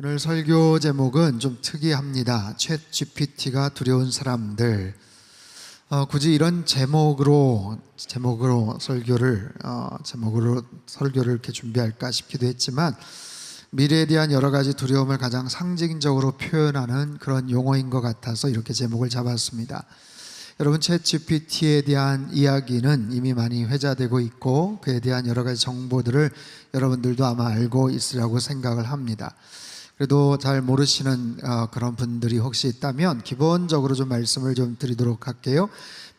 오늘 설교 제목은 좀 특이합니다. 챗 GPT가 두려운 사람들. 굳이 이런 제목으로 설교를 이렇게 준비할까 싶기도 했지만, 미래에 대한 여러 가지 두려움을 가장 상징적으로 표현하는 그런 용어인 것 같아서 이렇게 제목을 잡았습니다. 여러분, 챗 GPT에 대한 이야기는 이미 많이 회자되고 있고, 그에 대한 여러 가지 정보들을 여러분들도 아마 알고 있으라고 생각을 합니다. 그래도 잘 모르시는 그런 분들이 혹시 있다면 기본적으로 좀 말씀을 좀 드리도록 할게요.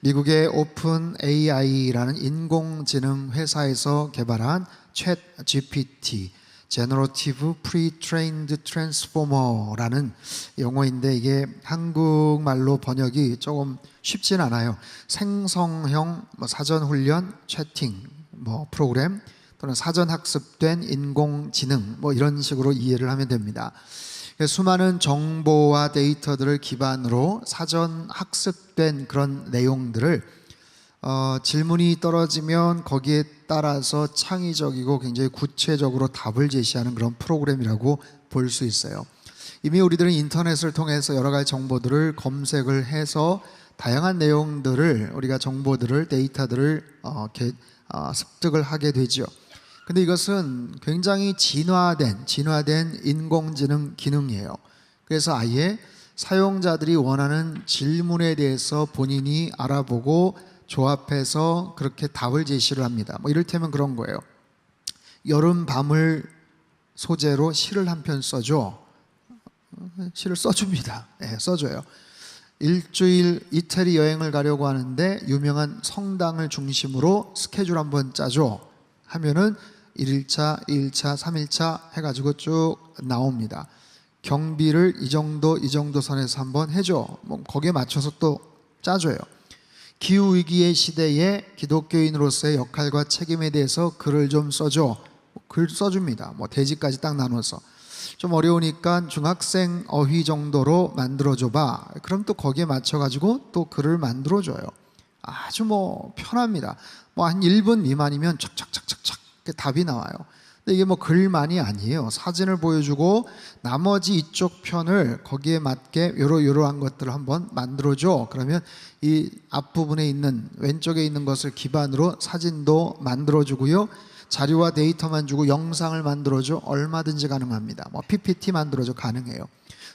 미국의 오픈 AI라는 인공지능 회사에서 개발한 챗 GPT, Generative Pre-trained Transformer라는 용어인데, 이게 한국말로 번역이 조금 쉽진 않아요. 생성형 사전훈련 채팅 프로그램, 또는 사전 학습된 인공지능 이런 식으로 이해를 하면 됩니다. 수많은 정보와 데이터들을 기반으로 사전 학습된 그런 내용들을 질문이 떨어지면 거기에 따라서 창의적이고 굉장히 구체적으로 답을 제시하는 그런 프로그램이라고 볼 수 있어요. 이미 우리들은 인터넷을 통해서 여러 가지 정보들을 검색을 해서 다양한 내용들을, 우리가 정보들을, 데이터들을 습득을 하게 되죠. 근데 이것은 굉장히 진화된 인공지능 기능이에요. 그래서 아예 사용자들이 원하는 질문에 대해서 본인이 알아보고 조합해서 그렇게 답을 제시를 합니다. 이를테면 그런 거예요. 여름 밤을 소재로 시를 한 편 써줘. 시를 써줍니다. 써줘요. 일주일 이태리 여행을 가려고 하는데 유명한 성당을 중심으로 스케줄 한번 짜줘 하면은 1일차, 2일차, 3일차 해가지고 쭉 나옵니다. 경비를 이 정도 선에서 한번 해줘. 거기에 맞춰서 또 짜줘요. 기후위기의 시대에 기독교인으로서의 역할과 책임에 대해서 글을 좀 써줘. 글 써줍니다. 대지까지 딱 나눠서. 좀 어려우니까 중학생 어휘 정도로 만들어줘봐. 그럼 또 거기에 맞춰가지고 또 글을 만들어줘요. 아주 편합니다. 한 1분 미만이면 착착착착착 답이 나와요. 근데 이게 글만이 아니에요. 사진을 보여주고 나머지 이쪽 편을 거기에 맞게 요러한 것들을 한번 만들어줘. 그러면 이 앞부분에 있는, 왼쪽에 있는 것을 기반으로 사진도 만들어주고요, 자료와 데이터만 주고 영상을 만들어줘. 얼마든지 가능합니다. PPT 만들어줘. 가능해요.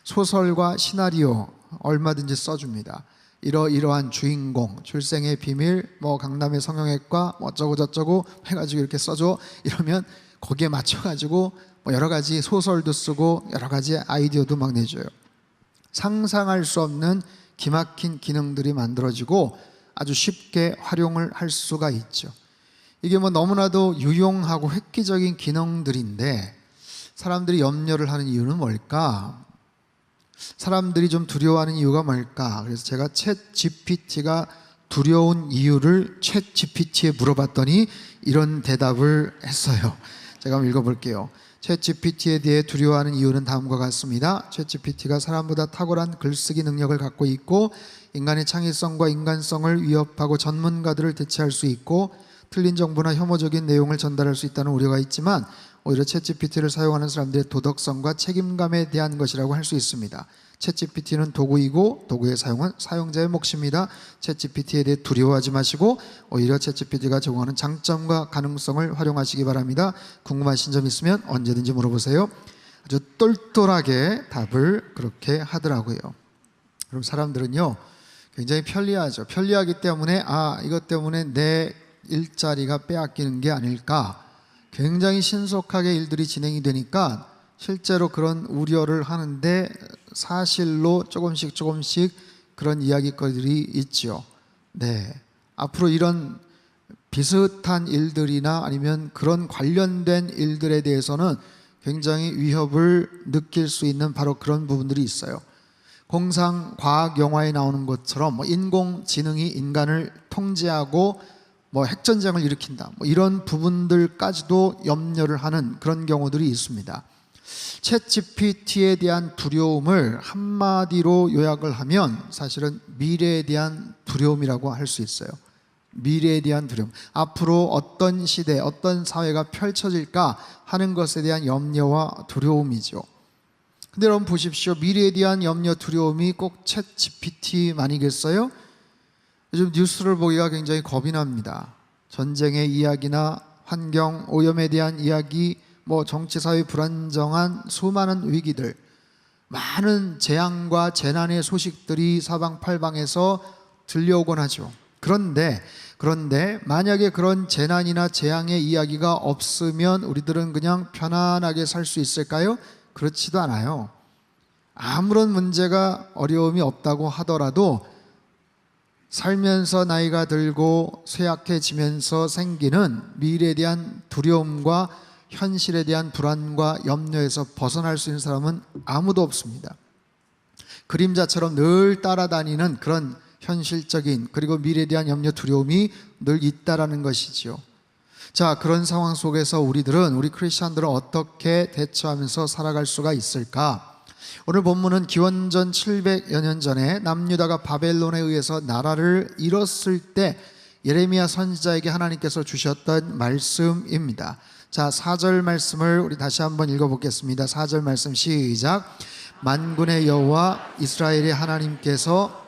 소설과 시나리오 얼마든지 써줍니다. 이러한 주인공, 출생의 비밀, 강남의 성형외과, 어쩌고 해가지고 이렇게 써줘. 이러면 거기에 맞춰가지고 여러 가지 소설도 쓰고 여러 가지 아이디어도 막 내줘요. 상상할 수 없는 기막힌 기능들이 만들어지고 아주 쉽게 활용을 할 수가 있죠. 이게 너무나도 유용하고 획기적인 기능들인데, 사람들이 염려를 하는 이유는 뭘까? 사람들이 좀 두려워하는 이유가 뭘까? 그래서 제가 챗 GPT가 두려운 이유를 챗 GPT에 물어봤더니 이런 대답을 했어요. 제가 한번 읽어볼게요. 챗 GPT에 대해 두려워하는 이유는 다음과 같습니다. 챗 GPT가 사람보다 탁월한 글쓰기 능력을 갖고 있고, 인간의 창의성과 인간성을 위협하고 전문가들을 대체할 수 있고, 틀린 정보나 혐오적인 내용을 전달할 수 있다는 우려가 있지만, 오히려 챗 GPT를 사용하는 사람들의 도덕성과 책임감에 대한 것이라고 할 수 있습니다. 챗 GPT는 도구이고 도구의 사용은 사용자의 몫입니다. 챗 GPT에 대해 두려워하지 마시고 오히려 챗 GPT가 제공하는 장점과 가능성을 활용하시기 바랍니다. 궁금하신 점 있으면 언제든지 물어보세요. 아주 똘똘하게 답을 그렇게 하더라고요. 그럼 사람들은요, 굉장히 편리하죠. 편리하기 때문에 이것 때문에 내 일자리가 빼앗기는 게 아닐까, 굉장히 신속하게 일들이 진행이 되니까 실제로 그런 우려를 하는데, 사실로 조금씩 그런 이야기거리들이 있죠. 앞으로 이런 비슷한 일들이나 아니면 그런 관련된 일들에 대해서는 굉장히 위협을 느낄 수 있는 바로 그런 부분들이 있어요. 공상 과학 영화에 나오는 것처럼 인공지능이 인간을 통제하고 핵전쟁을 일으킨다, 이런 부분들까지도 염려를 하는 그런 경우들이 있습니다. 챗 GPT에 대한 두려움을 한마디로 요약을 하면 사실은 미래에 대한 두려움이라고 할 수 있어요. 미래에 대한 두려움, 앞으로 어떤 시대, 어떤 사회가 펼쳐질까 하는 것에 대한 염려와 두려움이죠. 근데 여러분 보십시오. 미래에 대한 염려, 두려움이 꼭 챗 GPT만이겠어요? 요즘 뉴스를 보기가 굉장히 겁이 납니다. 전쟁의 이야기나 환경 오염에 대한 이야기, 정치 사회 불안정한 수많은 위기들, 많은 재앙과 재난의 소식들이 사방팔방에서 들려오곤 하죠. 그런데 만약에 그런 재난이나 재앙의 이야기가 없으면 우리들은 그냥 편안하게 살 수 있을까요? 그렇지도 않아요. 아무런 문제가 어려움이 없다고 하더라도 살면서 나이가 들고 쇠약해지면서 생기는 미래에 대한 두려움과 현실에 대한 불안과 염려에서 벗어날 수 있는 사람은 아무도 없습니다. 그림자처럼 늘 따라다니는 그런 현실적인 그리고 미래에 대한 염려, 두려움이 늘 있다라는 것이지요. 자, 그런 상황 속에서 우리 크리스천들은 어떻게 대처하면서 살아갈 수가 있을까? 오늘 본문은 기원전 700여 년 전에 남유다가 바벨론에 의해서 나라를 잃었을 때 예레미야 선지자에게 하나님께서 주셨던 말씀입니다. 자, 4절 말씀을 우리 다시 한번 읽어보겠습니다. 4절 말씀 시작. 만군의 여호와 이스라엘의 하나님께서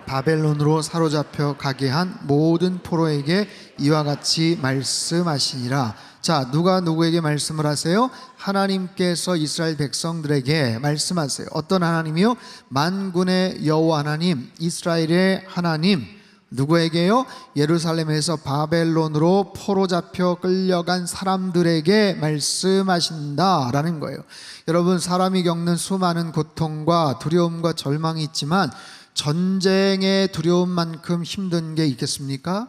바벨론으로 사로잡혀 가게 한 모든 포로에게 이와 같이 말씀하시니라. 자, 누가 누구에게 말씀을 하세요? 하나님께서 이스라엘 백성들에게 말씀하세요. 어떤 하나님이요? 만군의 여호와 하나님, 이스라엘의 하나님. 누구에게요? 예루살렘에서 바벨론으로 포로 잡혀 끌려간 사람들에게 말씀하신다라는 거예요. 여러분, 사람이 겪는 수많은 고통과 두려움과 절망이 있지만 전쟁의 두려움만큼 힘든 게 있겠습니까?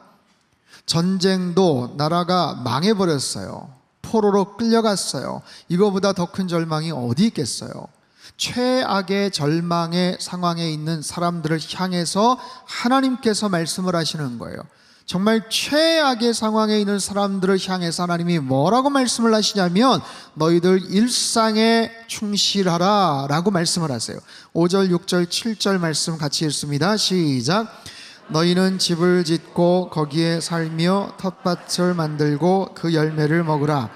전쟁도 나라가 망해버렸어요. 포로로 끌려갔어요. 이거보다 더 큰 절망이 어디 있겠어요? 최악의 절망의 상황에 있는 사람들을 향해서 하나님께서 말씀을 하시는 거예요. 정말 최악의 상황에 있는 사람들을 향해서 하나님이 뭐라고 말씀을 하시냐면 너희들 일상에 충실하라 라고 말씀을 하세요. 5절, 6절, 7절 말씀 같이 읽습니다. 시작. 너희는 집을 짓고 거기에 살며 텃밭을 만들고 그 열매를 먹으라.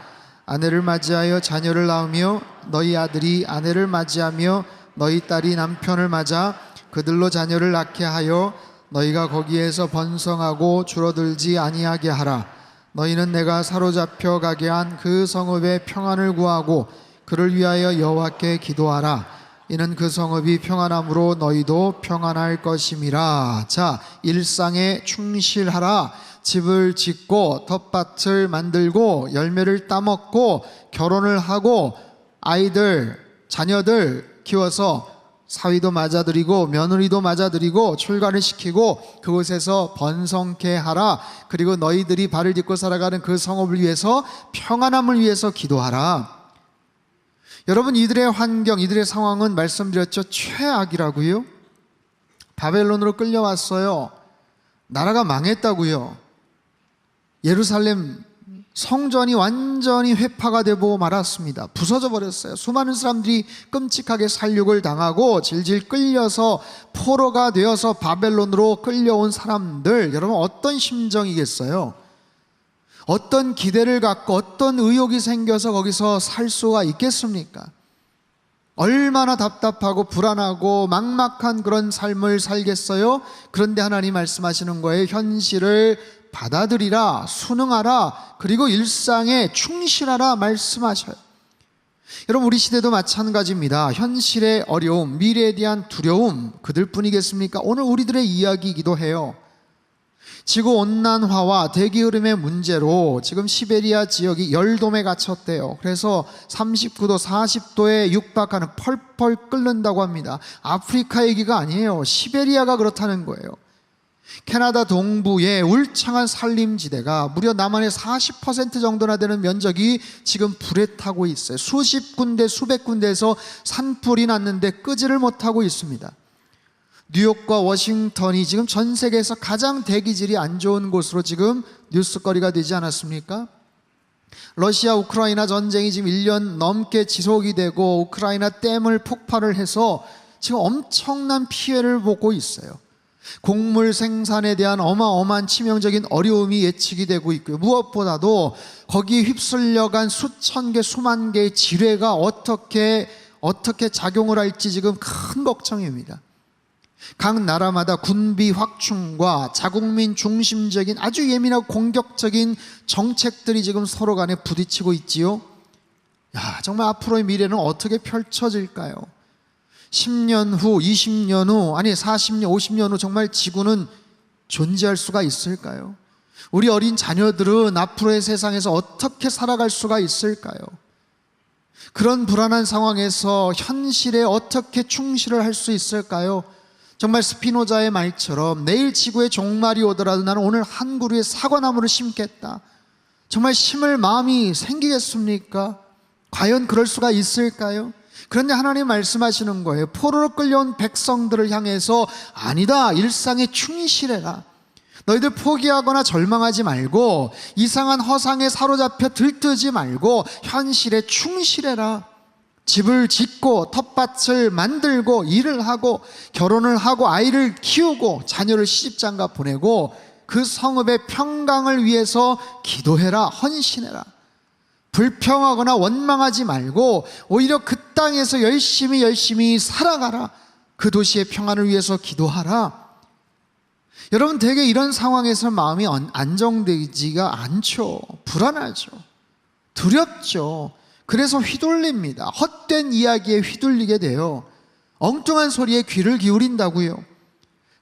아내를 맞이하여 자녀를 낳으며 너희 아들이 아내를 맞이하며 너희 딸이 남편을 맞아 그들로 자녀를 낳게 하여 너희가 거기에서 번성하고 줄어들지 아니하게 하라. 너희는 내가 사로잡혀 가게 한 그 성읍의 평안을 구하고 그를 위하여 여호와께 기도하라. 이는 그 성읍이 평안함으로 너희도 평안할 것임이라. 자, 일상에 충실하라. 집을 짓고 텃밭을 만들고 열매를 따먹고 결혼을 하고 아이들, 자녀들 키워서 사위도 맞아들이고 며느리도 맞아들이고 출가를 시키고 그곳에서 번성케 하라. 그리고 너희들이 발을 딛고 살아가는 그 성읍을 위해서 평안함을 위해서 기도하라. 여러분, 이들의 환경, 이들의 상황은 말씀드렸죠. 최악이라고요. 바벨론으로 끌려왔어요. 나라가 망했다고요. 예루살렘 성전이 완전히 회파가 되고 말았습니다. 부서져 버렸어요. 수많은 사람들이 끔찍하게 살육을 당하고 질질 끌려서 포로가 되어서 바벨론으로 끌려온 사람들, 여러분 어떤 심정이겠어요? 어떤 기대를 갖고 어떤 의욕이 생겨서 거기서 살 수가 있겠습니까? 얼마나 답답하고 불안하고 막막한 그런 삶을 살겠어요? 그런데 하나님 말씀하시는 거예요. 현실을 받아들이라, 순응하라, 그리고 일상에 충실하라 말씀하셔요. 여러분, 우리 시대도 마찬가지입니다. 현실의 어려움, 미래에 대한 두려움, 그들뿐이겠습니까? 오늘 우리들의 이야기이기도 해요. 지구온난화와 대기흐름의 문제로 지금 시베리아 지역이 열돔에 갇혔대요. 그래서 39도, 40도에 육박하는, 펄펄 끓는다고 합니다. 아프리카 얘기가 아니에요. 시베리아가 그렇다는 거예요. 캐나다 동부의 울창한 산림지대가 무려 남한의 40% 정도나 되는 면적이 지금 불에 타고 있어요. 수십 군데, 수백 군데에서 산불이 났는데 끄지를 못하고 있습니다. 뉴욕과 워싱턴이 지금 전 세계에서 가장 대기질이 안 좋은 곳으로 지금 뉴스거리가 되지 않았습니까? 러시아 우크라이나 전쟁이 지금 1년 넘게 지속이 되고 우크라이나 댐을 폭발을 해서 지금 엄청난 피해를 보고 있어요. 곡물 생산에 대한 어마어마한 치명적인 어려움이 예측이 되고 있고요. 무엇보다도 거기에 휩쓸려간 수천 개, 수만 개의 지뢰가 어떻게 어떻게 작용을 할지 지금 큰 걱정입니다. 각 나라마다 군비 확충과 자국민 중심적인 아주 예민하고 공격적인 정책들이 지금 서로 간에 부딪히고 있지요. 정말 앞으로의 미래는 어떻게 펼쳐질까요? 10년 후, 20년 후, 아니 40년, 50년 후 정말 지구는 존재할 수가 있을까요? 우리 어린 자녀들은 앞으로의 세상에서 어떻게 살아갈 수가 있을까요? 그런 불안한 상황에서 현실에 어떻게 충실을 할 수 있을까요? 정말 스피노자의 말처럼 내일 지구의 종말이 오더라도 나는 오늘 한 그루의 사과나무를 심겠다. 정말 심을 마음이 생기겠습니까? 과연 그럴 수가 있을까요? 그런데 하나님 말씀하시는 거예요. 포로로 끌려온 백성들을 향해서 아니다, 일상에 충실해라. 너희들 포기하거나 절망하지 말고 이상한 허상에 사로잡혀 들뜨지 말고 현실에 충실해라. 집을 짓고 텃밭을 만들고 일을 하고 결혼을 하고 아이를 키우고 자녀를 시집장가 보내고 그 성읍의 평강을 위해서 기도해라, 헌신해라. 불평하거나 원망하지 말고 오히려 그 땅에서 열심히 살아가라. 그 도시의 평안을 위해서 기도하라. 여러분, 되게 이런 상황에서 마음이 안정되지가 않죠. 불안하죠. 두렵죠. 그래서 휘둘립니다. 헛된 이야기에 휘둘리게 돼요. 엉뚱한 소리에 귀를 기울인다고요.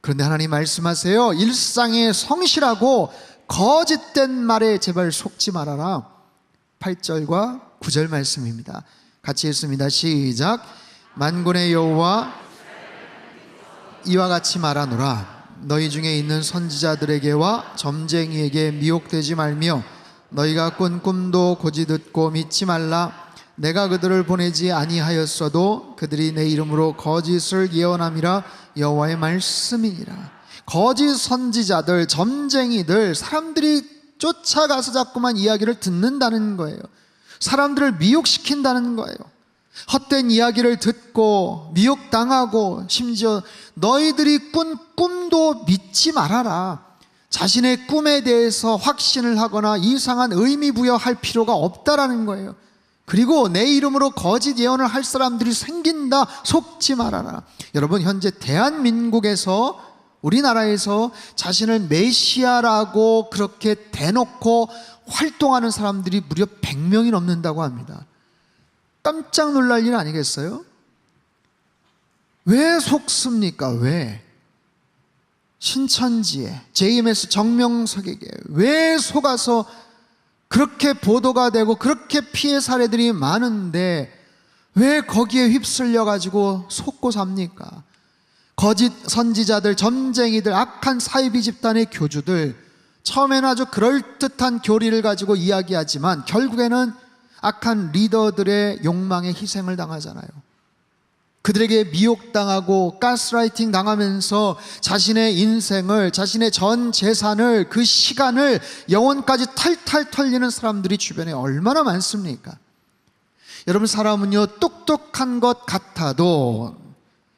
그런데 하나님 말씀하세요. 일상에 성실하고 거짓된 말에 제발 속지 말아라. 8절과 9절 말씀입니다. 같이 읽습니다. 시작. 만군의 여호와 이와 같이 말하노라. 너희 중에 있는 선지자들에게와 점쟁이에게 미혹되지 말며 너희가 꾼 꿈도 고지 듣고 믿지 말라. 내가 그들을 보내지 아니하였어도 그들이 내 이름으로 거짓을 예언함이라 여호와의 말씀이니라. 거짓 선지자들, 점쟁이들, 사람들이 쫓아가서 자꾸만 이야기를 듣는다는 거예요. 사람들을 미혹시킨다는 거예요. 헛된 이야기를 듣고 미혹당하고 심지어 너희들이 꾼 꿈도 믿지 말아라. 자신의 꿈에 대해서 확신을 하거나 이상한 의미 부여할 필요가 없다라는 거예요. 그리고 내 이름으로 거짓 예언을 할 사람들이 생긴다. 속지 말아라. 여러분, 현재 대한민국에서, 우리나라에서 자신을 메시아라고 그렇게 대놓고 활동하는 사람들이 무려 100명이 넘는다고 합니다. 깜짝 놀랄 일 아니겠어요? 왜 속습니까? 왜? 신천지에, JMS 정명석에게 왜 속아서 그렇게 보도가 되고 그렇게 피해 사례들이 많은데 왜 거기에 휩쓸려 가지고 속고 삽니까? 거짓 선지자들, 점쟁이들, 악한 사이비 집단의 교주들, 처음에는 아주 그럴듯한 교리를 가지고 이야기하지만 결국에는 악한 리더들의 욕망에 희생을 당하잖아요. 그들에게 미혹당하고 가스라이팅 당하면서 자신의 인생을, 자신의 전 재산을, 그 시간을, 영혼까지 탈탈 털리는 사람들이 주변에 얼마나 많습니까? 여러분, 사람은요, 똑똑한 것 같아도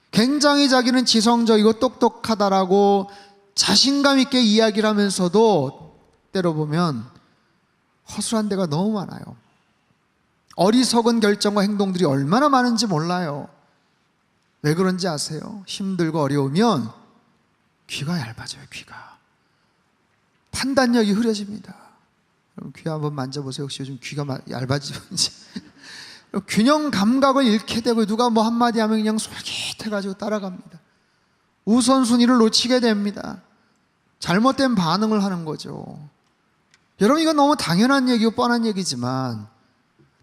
굉장히 자기는 지성적이고 똑똑하다라고 자신감 있게 이야기를 하면서도 때로 보면 허술한 데가 너무 많아요. 어리석은 결정과 행동들이 얼마나 많은지 몰라요. 왜 그런지 아세요? 힘들고 어려우면 귀가 얇아져요. 귀가 판단력이 흐려집니다. 여러분, 귀 한번 만져보세요. 혹시 요즘 귀가 얇아지는지. 균형 감각을 잃게 되고 누가 뭐 한마디 하면 그냥 솔깃해가지고 따라갑니다. 우선순위를 놓치게 됩니다. 잘못된 반응을 하는 거죠. 여러분, 이건 너무 당연한 얘기고 뻔한 얘기지만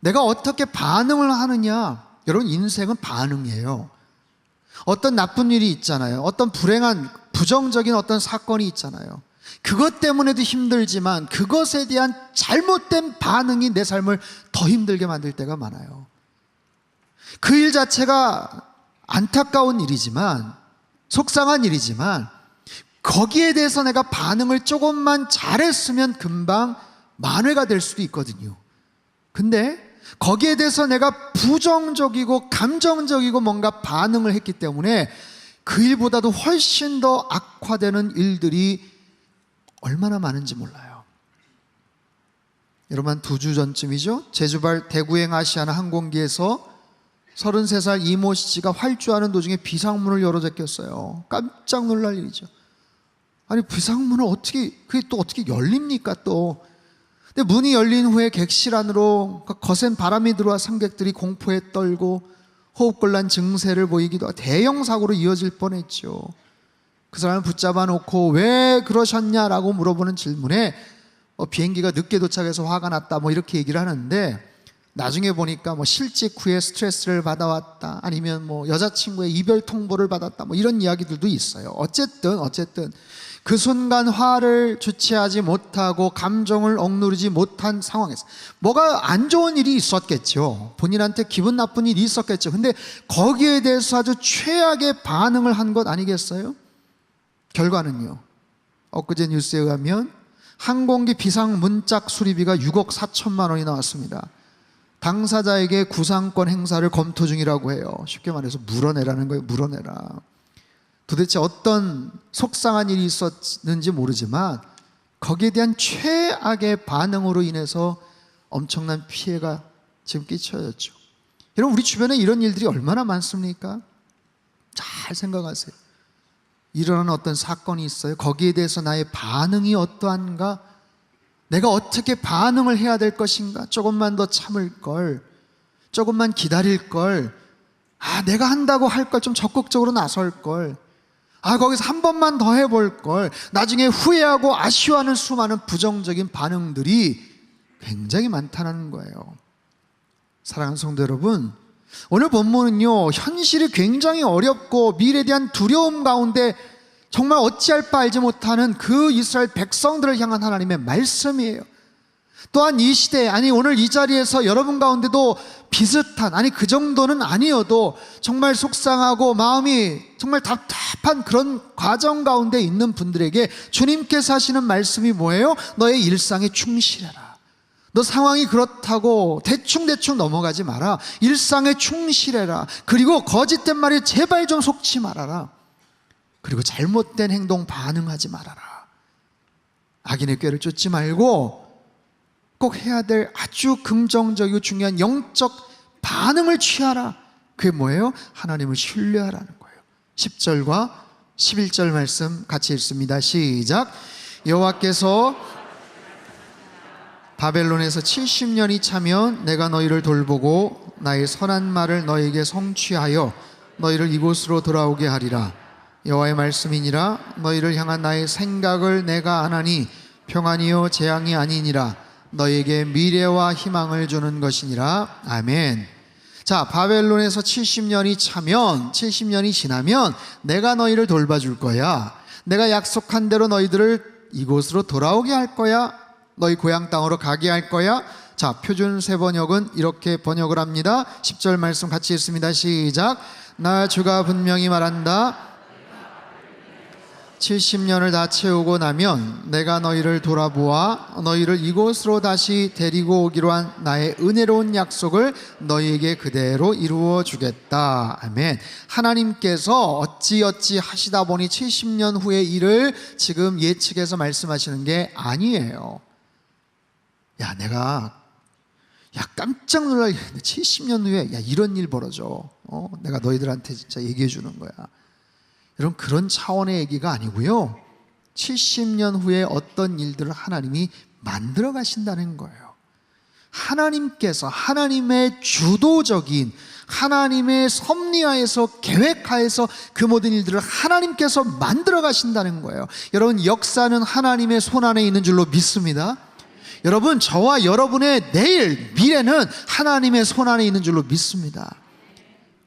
내가 어떻게 반응을 하느냐, 여러분, 인생은 반응이에요. 어떤 나쁜 일이 있잖아요. 어떤 불행한 부정적인 어떤 사건이 있잖아요. 그것 때문에도 힘들지만 그것에 대한 잘못된 반응이 내 삶을 더 힘들게 만들 때가 많아요. 그 일 자체가 안타까운 일이지만, 속상한 일이지만 거기에 대해서 내가 반응을 조금만 잘했으면 금방 만회가 될 수도 있거든요. 근데 거기에 대해서 내가 부정적이고 감정적이고 뭔가 반응을 했기 때문에 그 일보다도 훨씬 더 악화되는 일들이 얼마나 많은지 몰라요. 여러분, 한 2주 전쯤이죠. 제주발 대구행 아시아나 항공기에서 33살 이모 씨가 활주하는 도중에 비상문을 열어 제꼈어요. 깜짝 놀랄 일이죠. 아니 비상문을 그게 또 어떻게 열립니까 또. 근데 문이 열린 후에 객실 안으로 거센 바람이 들어와 승객들이 공포에 떨고 호흡곤란 증세를 보이기도 하고 대형 사고로 이어질 뻔했죠. 그 사람을 붙잡아 놓고 왜 그러셨냐라고 물어보는 질문에 비행기가 늦게 도착해서 화가 났다 이렇게 얘기를 하는데, 나중에 보니까 실직 후에 스트레스를 받아왔다, 아니면 여자친구의 이별 통보를 받았다, 이런 이야기들도 있어요. 어쨌든 그 순간 화를 주체하지 못하고 감정을 억누르지 못한 상황에서 뭐가 안 좋은 일이 있었겠죠. 본인한테 기분 나쁜 일이 있었겠죠. 근데 거기에 대해서 아주 최악의 반응을 한 것 아니겠어요? 결과는요, 엊그제 뉴스에 의하면 항공기 비상 문짝 수리비가 6억 4천만 원이 나왔습니다. 당사자에게 구상권 행사를 검토 중이라고 해요. 쉽게 말해서 물어내라는 거예요. 물어내라. 도대체 어떤 속상한 일이 있었는지 모르지만 거기에 대한 최악의 반응으로 인해서 엄청난 피해가 지금 끼쳐졌죠. 여러분, 우리 주변에 이런 일들이 얼마나 많습니까? 잘 생각하세요. 일어나는 어떤 사건이 있어요. 거기에 대해서 나의 반응이 어떠한가? 내가 어떻게 반응을 해야 될 것인가? 조금만 더 참을 걸, 조금만 기다릴 걸, 내가 한다고 할 걸 좀 적극적으로 나설 걸, 거기서 한 번만 더 해볼 걸, 나중에 후회하고 아쉬워하는 수많은 부정적인 반응들이 굉장히 많다는 거예요. 사랑하는 성도 여러분, 오늘 본문은요, 현실이 굉장히 어렵고 미래에 대한 두려움 가운데 정말 어찌할 바 알지 못하는 그 이스라엘 백성들을 향한 하나님의 말씀이에요. 또한 이 시대, 오늘 이 자리에서 여러분 가운데도 비슷한, 그 정도는 아니어도 정말 속상하고 마음이 정말 답답한 그런 과정 가운데 있는 분들에게 주님께서 하시는 말씀이 뭐예요? 너의 일상에 충실해라. 너 상황이 그렇다고 대충 넘어가지 마라. 일상에 충실해라. 그리고 거짓된 말에 제발 좀 속지 말아라. 그리고 잘못된 행동 반응하지 말아라. 악인의 꾀를 쫓지 말고 꼭 해야 될 아주 긍정적이고 중요한 영적 반응을 취하라. 그게 뭐예요? 하나님을 신뢰하라는 거예요. 10절과 11절 말씀 같이 읽습니다. 시작. 여호와께서 바벨론에서 70년이 차면 내가 너희를 돌보고 나의 선한 말을 너희에게 성취하여 너희를 이곳으로 돌아오게 하리라. 여호와의 말씀이니라. 너희를 향한 나의 생각을 내가 아나니 평안이요 재앙이 아니니라. 너희에게 미래와 희망을 주는 것이니라. 아멘. 자, 바벨론에서 70년이 차면, 70년이 지나면 내가 너희를 돌봐줄 거야. 내가 약속한 대로 너희들을 이곳으로 돌아오게 할 거야. 너희 고향 땅으로 가게 할 거야. 자, 표준 세번역은 이렇게 번역을 합니다. 10절 말씀 같이 읽습니다. 시작. 나 주가 분명히 말한다. 70년을 다 채우고 나면 내가 너희를 돌아보아 너희를 이곳으로 다시 데리고 오기로 한 나의 은혜로운 약속을 너희에게 그대로 이루어 주겠다. 아멘. 하나님께서 어찌어찌 하시다 보니 70년 후의 일을 지금 예측해서 말씀하시는 게 아니에요. 내가 깜짝 놀랄 70년 후에 이런 일 벌어져. 내가 너희들한테 진짜 얘기해 주는 거야. 여러분, 그런 차원의 얘기가 아니고요, 70년 후에 어떤 일들을 하나님이 만들어 가신다는 거예요. 하나님께서 하나님의 주도적인, 하나님의 섭리하에서 계획하에서 그 모든 일들을 하나님께서 만들어 가신다는 거예요. 여러분, 역사는 하나님의 손안에 있는 줄로 믿습니다. 여러분, 저와 여러분의 내일, 미래는 하나님의 손안에 있는 줄로 믿습니다.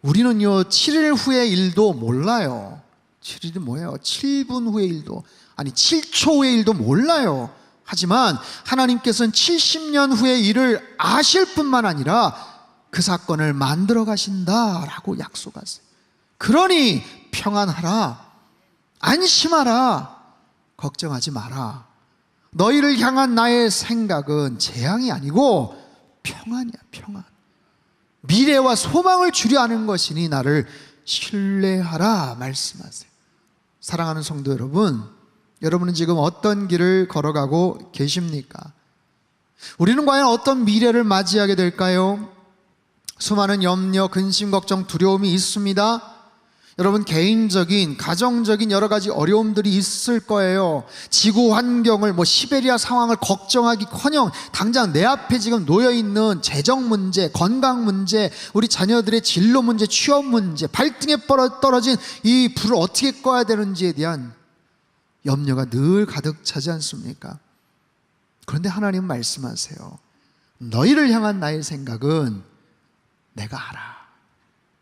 우리는요, 7일 후의 일도 몰라요. 7일이 뭐예요? 7분 후의 일도, 7초 후의 일도 몰라요. 하지만 하나님께서는 70년 후의 일을 아실 뿐만 아니라 그 사건을 만들어 가신다라고 약속하세요. 그러니 평안하라, 안심하라, 걱정하지 마라. 너희를 향한 나의 생각은 재앙이 아니고 평안이야, 평안. 미래와 소망을 주려 하는 것이니 나를 신뢰하라 말씀하세요. 사랑하는 성도 여러분, 여러분은 지금 어떤 길을 걸어가고 계십니까? 우리는 과연 어떤 미래를 맞이하게 될까요? 수많은 염려, 근심, 걱정, 두려움이 있습니다. 여러분, 개인적인, 가정적인 여러 가지 어려움들이 있을 거예요. 지구 환경을, 시베리아 상황을 걱정하기커녕 당장 내 앞에 지금 놓여있는 재정 문제, 건강 문제, 우리 자녀들의 진로 문제, 취업 문제, 발등에 떨어진 이 불을 어떻게 꺼야 되는지에 대한 염려가 늘 가득 차지 않습니까? 그런데 하나님은 말씀하세요. 너희를 향한 나의 생각은 내가 알아.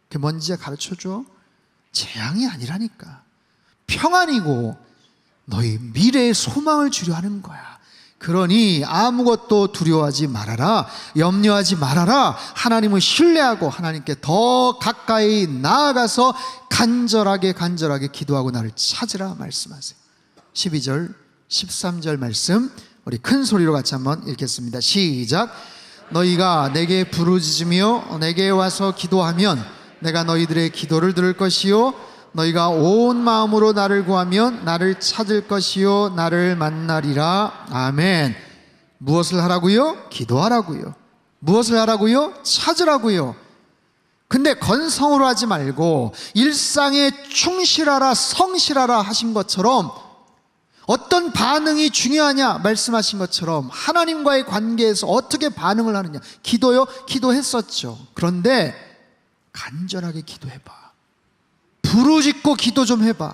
그게 뭔지 가르쳐줘? 재앙이 아니라니까. 평안이고 너희 미래의 소망을 주려 하는 거야. 그러니 아무것도 두려워하지 말아라. 염려하지 말아라. 하나님을 신뢰하고 하나님께 더 가까이 나아가서 간절하게 기도하고 나를 찾으라 말씀하세요. 12절 13절 말씀 우리 큰 소리로 같이 한번 읽겠습니다. 시작. 너희가 내게 부르짖으며 내게 와서 기도하면 내가 너희들의 기도를 들을 것이요 너희가 온 마음으로 나를 구하면 나를 찾을 것이요 나를 만나리라. 아멘. 무엇을 하라고요? 기도하라고요. 무엇을 하라고요? 찾으라고요. 근데 건성으로 하지 말고 일상에 충실하라, 성실하라 하신 것처럼 어떤 반응이 중요하냐 말씀하신 것처럼 하나님과의 관계에서 어떻게 반응을 하느냐. 기도요? 기도했었죠. 그런데 간절하게 기도해봐. 부르짖고 기도 좀 해봐.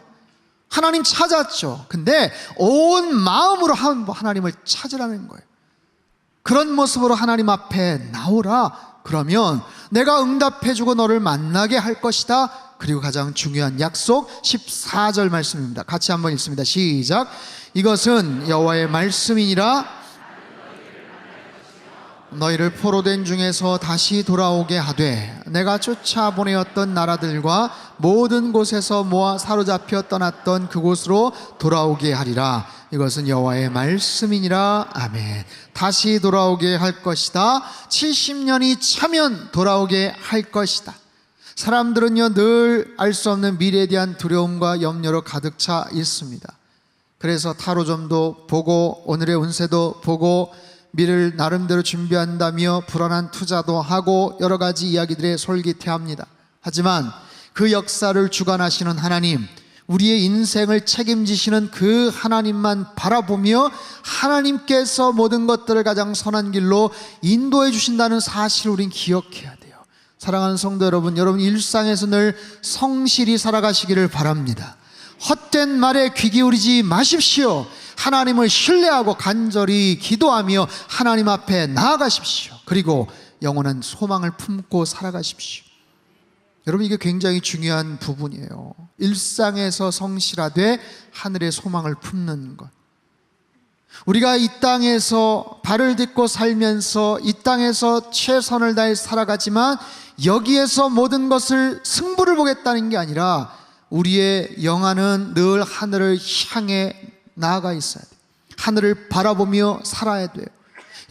하나님 찾았죠. 근데 온 마음으로 하나님을 찾으라는 거예요. 그런 모습으로 하나님 앞에 나오라. 그러면 내가 응답해주고 너를 만나게 할 것이다. 그리고 가장 중요한 약속 14절 말씀입니다. 같이 한번 읽습니다. 시작. 이것은 여호와의 말씀이니라. 너희를 포로된 중에서 다시 돌아오게 하되 내가 쫓아보내었던 나라들과 모든 곳에서 모아 사로잡혀 떠났던 그곳으로 돌아오게 하리라. 이것은 여호와의 말씀이니라. 아멘. 다시 돌아오게 할 것이다. 70년이 차면 돌아오게 할 것이다. 사람들은요 늘 알 수 없는 미래에 대한 두려움과 염려로 가득 차 있습니다. 그래서 타로점도 보고 오늘의 운세도 보고 미래를 나름대로 준비한다며 불안한 투자도 하고 여러 가지 이야기들에 솔깃해합니다. 하지만 그 역사를 주관하시는 하나님, 우리의 인생을 책임지시는 그 하나님만 바라보며 하나님께서 모든 것들을 가장 선한 길로 인도해 주신다는 사실을 우린 기억해야 돼요. 사랑하는 성도 여러분, 여러분 일상에서 늘 성실히 살아가시기를 바랍니다. 헛된 말에 귀 기울이지 마십시오. 하나님을 신뢰하고 간절히 기도하며 하나님 앞에 나아가십시오. 그리고 영원한 소망을 품고 살아가십시오. 여러분, 이게 굉장히 중요한 부분이에요. 일상에서 성실하되 하늘의 소망을 품는 것. 우리가 이 땅에서 발을 딛고 살면서 이 땅에서 최선을 다해 살아가지만 여기에서 모든 것을 승부를 보겠다는 게 아니라 우리의 영안은 늘 하늘을 향해 나아가 있어야 돼요. 하늘을 바라보며 살아야 돼요.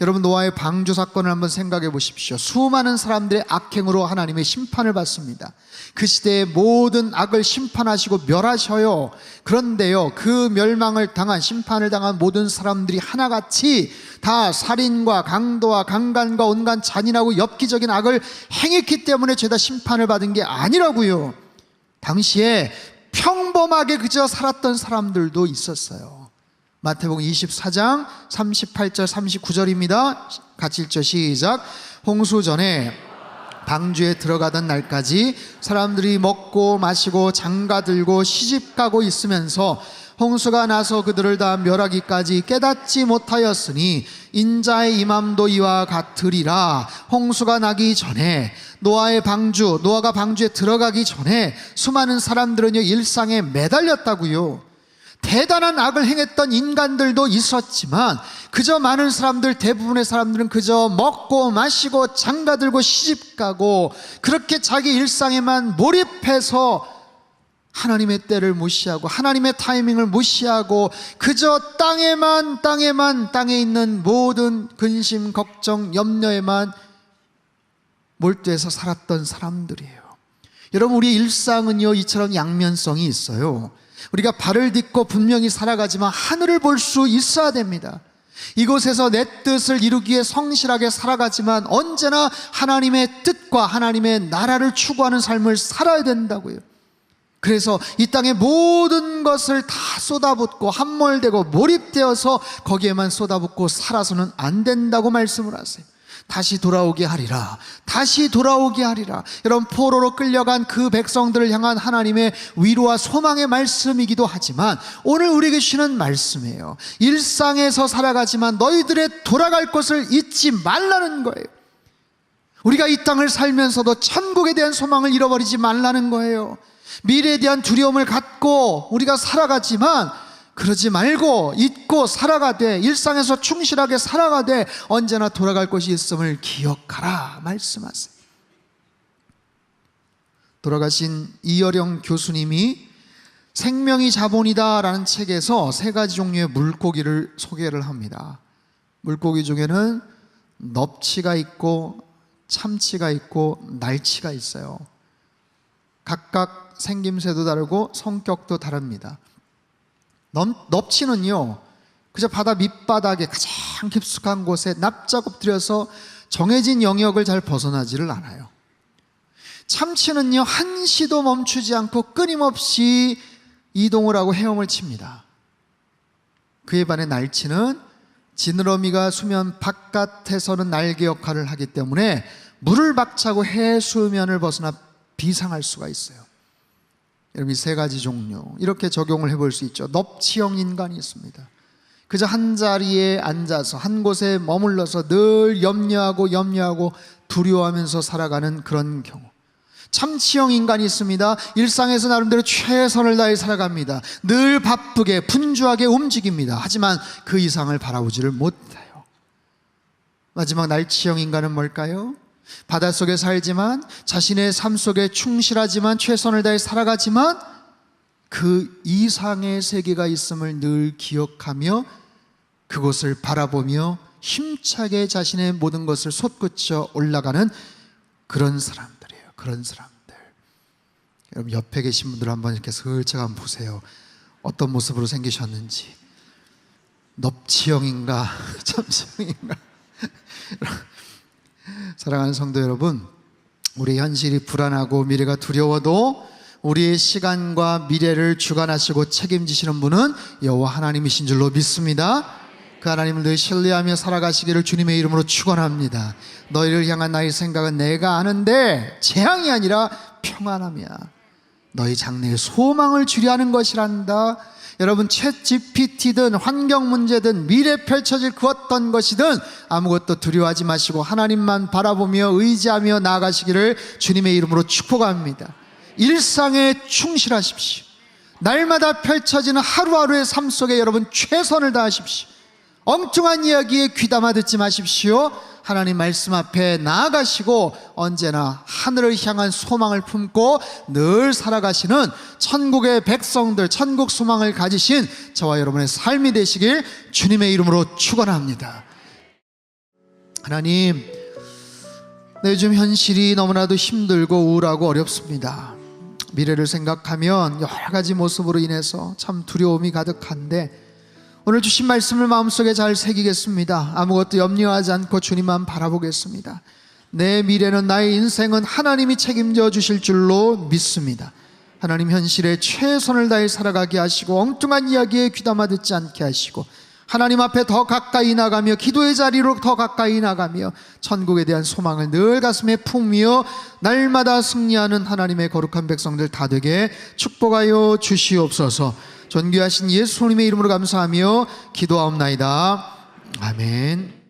여러분, 노아의 방주 사건을 한번 생각해 보십시오. 수많은 사람들의 악행으로 하나님의 심판을 받습니다. 그 시대의 모든 악을 심판하시고 멸하셔요. 그런데요, 그 멸망을 당한, 심판을 당한 모든 사람들이 하나같이 다 살인과 강도와 강간과 온갖 잔인하고 엽기적인 악을 행했기 때문에 죄다 심판을 받은 게 아니라고요. 당시에 평범하게 그저 살았던 사람들도 있었어요. 마태복음 24장 38절 39절입니다. 같이 읽죠. 시작. 홍수 전에 방주에 들어가던 날까지 사람들이 먹고 마시고 장가들고 시집가고 있으면서 홍수가 나서 그들을 다 멸하기까지 깨닫지 못하였으니 인자의 임함도 이와 같으리라. 홍수가 나기 전에 노아가 방주에 들어가기 전에 수많은 사람들은요 일상에 매달렸다고요. 대단한 악을 행했던 인간들도 있었지만 그저 많은 사람들, 대부분의 사람들은 그저 먹고 마시고 장가들고 시집가고 그렇게 자기 일상에만 몰입해서 하나님의 때를 무시하고 하나님의 타이밍을 무시하고 그저 땅에 있는 모든 근심, 걱정, 염려에만 몰두해서 살았던 사람들이에요. 여러분, 우리 일상은요 이처럼 양면성이 있어요. 우리가 발을 딛고 분명히 살아가지만 하늘을 볼 수 있어야 됩니다. 이곳에서 내 뜻을 이루기 위해 성실하게 살아가지만 언제나 하나님의 뜻과 하나님의 나라를 추구하는 삶을 살아야 된다고요. 그래서 이 땅의 모든 것을 다 쏟아붓고 함몰되고 몰입되어서 거기에만 쏟아붓고 살아서는 안 된다고 말씀을 하세요. 다시 돌아오게 하리라, 다시 돌아오게 하리라. 여러분, 포로로 끌려간 그 백성들을 향한 하나님의 위로와 소망의 말씀이기도 하지만 오늘 우리에게 주시는 말씀이에요. 일상에서 살아가지만 너희들의 돌아갈 것을 잊지 말라는 거예요. 우리가 이 땅을 살면서도 천국에 대한 소망을 잃어버리지 말라는 거예요. 미래에 대한 두려움을 갖고 우리가 살아가지만 그러지 말고 잊고 살아가되 일상에서 충실하게 살아가되 언제나 돌아갈 곳이 있음을 기억하라 말씀하세요. 돌아가신 이어령 교수님이 생명이 자본이다 라는 책에서 3가지 종류의 물고기를 소개를 합니다. 물고기 중에는 넙치가 있고 참치가 있고 날치가 있어요. 각각 생김새도 다르고 성격도 다릅니다. 넙치는요, 그저 바다 밑바닥에 가장 깊숙한 곳에 납작 엎드려서 정해진 영역을 잘 벗어나지를 않아요. 참치는요, 한시도 멈추지 않고 끊임없이 이동을 하고 헤엄을 칩니다. 그에 반해 날치는 지느러미가 수면 바깥에서는 날개 역할을 하기 때문에 물을 박차고 해수면을 벗어나 비상할 수가 있어요. 여러분, 이 3가지 종류 이렇게 적용을 해볼 수 있죠. 넙치형 인간이 있습니다. 그저 한 자리에 앉아서 한 곳에 머물러서 늘 염려하고 두려워하면서 살아가는 그런 경우. 참치형 인간이 있습니다. 일상에서 나름대로 최선을 다해 살아갑니다. 늘 바쁘게 분주하게 움직입니다. 하지만 그 이상을 바라보지를 못해요. 마지막 날치형 인간은 뭘까요? 바닷속에 살지만 자신의 삶 속에 충실하지만 최선을 다해 살아가지만 그 이상의 세계가 있음을 늘 기억하며 그곳을 바라보며 힘차게 자신의 모든 것을 솟구쳐 올라가는 그런 사람들이에요. 그런 사람들. 여러분, 옆에 계신 분들 한번 이렇게 슬쩍 한번 보세요. 어떤 모습으로 생기셨는지. 넙치형인가 참치형인가. 사랑하는 성도 여러분, 우리 현실이 불안하고 미래가 두려워도 우리의 시간과 미래를 주관하시고 책임지시는 분은 여호와 하나님이신 줄로 믿습니다. 그 하나님을 늘 신뢰하며 살아가시기를 주님의 이름으로 축원합니다. 너희를 향한 나의 생각은 내가 아는데 재앙이 아니라 평안함이야. 너희 장래에 소망을 주려 하는 것이란다. 여러분, 챗GPT든 환경 문제든 미래 펼쳐질 그 어떤 것이든 아무것도 두려워하지 마시고 하나님만 바라보며 의지하며 나아가시기를 주님의 이름으로 축복합니다. 일상에 충실하십시오. 날마다 펼쳐지는 하루하루의 삶 속에 여러분 최선을 다하십시오. 엉뚱한 이야기에 귀담아 듣지 마십시오. 하나님 말씀 앞에 나아가시고 언제나 하늘을 향한 소망을 품고 늘 살아가시는 천국의 백성들, 천국 소망을 가지신 저와 여러분의 삶이 되시길 주님의 이름으로 축원합니다. 하나님, 요즘 현실이 너무나도 힘들고 우울하고 어렵습니다. 미래를 생각하면 여러 가지 모습으로 인해서 참 두려움이 가득한데 오늘 주신 말씀을 마음속에 잘 새기겠습니다. 아무것도 염려하지 않고 주님만 바라보겠습니다. 내 미래는, 나의 인생은 하나님이 책임져 주실 줄로 믿습니다. 하나님, 현실에 최선을 다해 살아가게 하시고 엉뚱한 이야기에 귀담아 듣지 않게 하시고 하나님 앞에 더 가까이 나가며 기도의 자리로 더 가까이 나가며 천국에 대한 소망을 늘 가슴에 품으며 날마다 승리하는 하나님의 거룩한 백성들 다 되게 축복하여 주시옵소서. 존귀하신 예수님의 이름으로 감사하며 기도하옵나이다. 아멘.